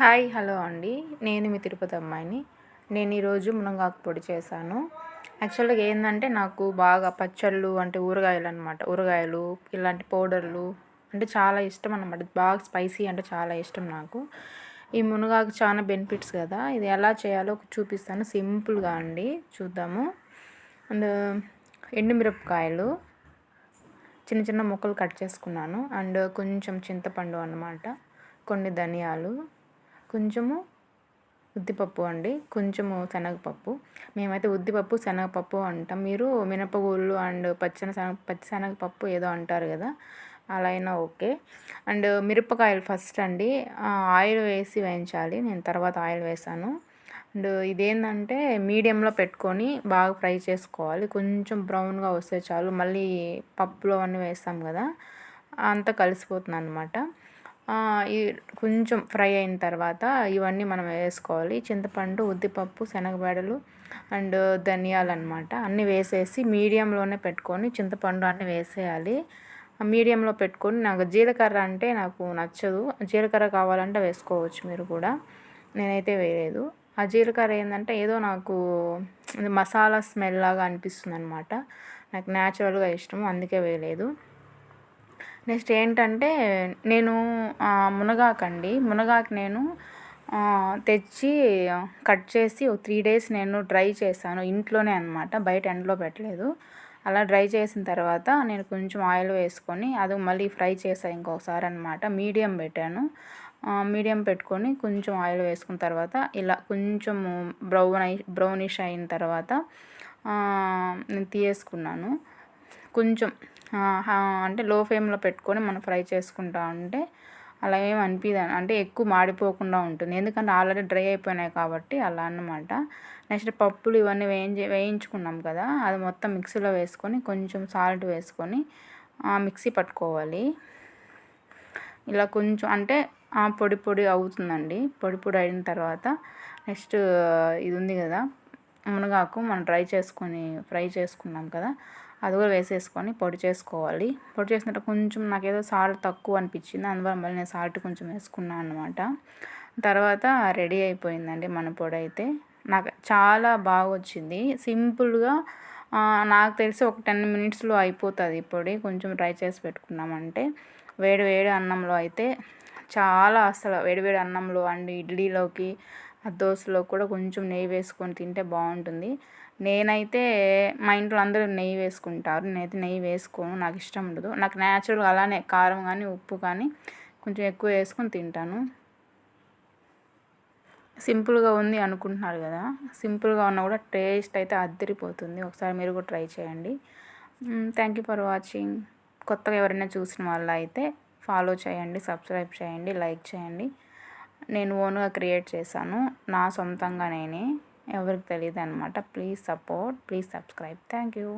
Hi hello అండి. నేను మీ తిరుపతి అమ్మాయిని. నేను ఈరోజు మునగాకు పొడి చేశాను. యాక్చువల్‌గా ఏందంటే నాకు బాగా పచ్చళ్ళు అంటే ఊరగాయలు ఇలాంటి పౌడర్లు అంటే చాలా ఇష్టం అన్నమాట. బాగా స్పైసీ అంటే చాలా ఇష్టం నాకు. ఈ మునగాకు చాలా బెనిఫిట్స్ కదా! ఇది ఎలా చేయాలో చూపిస్తాను సింపుల్‌గా అండి. చూద్దాము. అండ్ ఎండుమిరపకాయలు చిన్న చిన్న ముక్కలు కట్ చేసుకున్నాను. అండ్ కొంచెం చింతపండు అన్నమాట. కొన్ని ధనియాలు, కొంచెము ఉద్దిపప్పు అండి, కొంచెము శనగపప్పు. మేమైతే ఉద్దిపప్పు, శనగపప్పు అంటాం. మీరు మినపగుళ్ళు అండ్ పచ్చి శనగపప్పు ఏదో అంటారు కదా, అలా అయినా ఓకే. అండ్ మిరపకాయలు ఫస్ట్ అండి ఆయిల్ వేసి వేయించాలి. నేను తర్వాత ఆయిల్ వేసాను. అండ్ ఇదేంటంటే మీడియంలో పెట్టుకొని బాగా ఫ్రై చేసుకోవాలి. కొంచెం బ్రౌన్గా వస్తే చాలు. మళ్ళీ పప్పులో అన్నీ వేస్తాం కదా, అంతా కలిసిపోతుంది అన్నమాట. ఈ కొంచెం ఫ్రై అయిన తర్వాత ఇవన్నీ మనం వేసుకోవాలి. చింతపండు, ఉద్దిపప్పు, శనగబెడలు అండ్ ధనియాలు అన్నమాట. అన్నీ వేసేసి మీడియంలోనే పెట్టుకొని చింతపండు అన్నీ వేసేయాలి. మీడియంలో పెట్టుకొని, నాకు జీలకర్ర అంటే నాకు నచ్చదు. జీలకర్ర కావాలంటే వేసుకోవచ్చు మీరు కూడా, నేనైతే వేయలేదు. ఆ జీలకర్ర ఏంటంటే ఏదో నాకు మసాలా స్మెల్ లాగా అనిపిస్తుంది అనమాట. నాకు న్యాచురల్గా ఇష్టం, అందుకే వేయలేదు. నెక్స్ట్ ఏంటంటే నేను మునగాకు నేను తెచ్చి కట్ చేసి ఒక 3 days నేను డ్రై చేశాను ఇంట్లోనే అనమాట. బయట ఎండలో పెట్టలేదు. అలా డ్రై చేసిన తర్వాత నేను కొంచెం ఆయిల్ వేసుకొని అది మళ్ళీ ఫ్రై చేశాను ఇంకొకసారి అనమాట. మీడియం పెట్టుకొని కొంచెం ఆయిల్ వేసుకున్న తర్వాత ఇలా కొంచెం బ్రౌనిష్ అయిన తర్వాత నేను తీసేసుకున్నాను. కొంచెం అంటే లో ఫ్లేమ్లో పెట్టుకొని మనం ఫ్రై చేసుకుంటా ఉంటే అలా ఏమి అనిపించదు, అంటే ఎక్కువ మాడిపోకుండా ఉంటుంది. ఎందుకంటే ఆల్రెడీ డ్రై అయిపోయినాయి కాబట్టి అలా అన్నమాట. నెక్స్ట్ పప్పులు ఇవన్నీ వేయించుకున్నాం కదా, అది మొత్తం మిక్సీలో వేసుకొని కొంచెం సాల్ట్ వేసుకొని మిక్సీ పట్టుకోవాలి. ఇలా కొంచెం అంటే పొడి పొడి అవుతుందండి. పొడి పొడి అయిన తర్వాత నెక్స్ట్ ఇది ఉంది కదా మునగాకు, మనం ఫ్రై చేసుకున్నాం కదా, అది కూడా వేసేసుకొని పొడి చేసుకోవాలి. పొడి చేసినట్టు కొంచెం నాకేదో సాల్ట్ తక్కువ అనిపించింది, అందువల్ల మళ్ళీ నేను సాల్ట్ కొంచెం వేసుకున్నాను అనమాట. తర్వాత రెడీ అయిపోయిందండి మన పొడి అయితే. నాకు చాలా బాగా వచ్చింది. సింపుల్గా నాకు తెలిసి ఒక 10 minutesలో అయిపోతుంది ఈ పొడి. కొంచెం ట్రై చేసి పెట్టుకున్నామంటే వేడి వేడి అన్నంలో అయితే చాలా, అసలు వేడి వేడి అన్నంలో అండ్ ఇడ్లీలోకి దోశలో కూడా కొంచెం నెయ్యి వేసుకొని తింటే బాగుంటుంది. నేనైతే మా ఇంట్లో అందరూ నెయ్యి వేసుకుంటారు, నేనైతే నెయ్యి వేసుకోను, నాకు ఇష్టం ఉండదు. నాకు న్యాచురల్గా అలానే కారం కానీ ఉప్పు కానీ కొంచెం ఎక్కువ వేసుకొని తింటాను. సింపుల్గా ఉంది అనుకుంటున్నారు కదా, సింపుల్గా ఉన్నా కూడా టేస్ట్ అయితే అద్దరిపోతుంది. ఒకసారి మీరు కూడా ట్రై చేయండి. Thank you for watching. కొత్తగా ఎవరైనా చూసిన వాళ్ళు అయితే ఫాలో చేయండి, సబ్స్క్రైబ్ చేయండి, లైక్ చేయండి. నేను ఓన్గా క్రియేట్ చేశాను, నా సొంతంగా నేనే, ఎవరికి తెలియదు అనమాట. Please support, please subscribe. Thank you.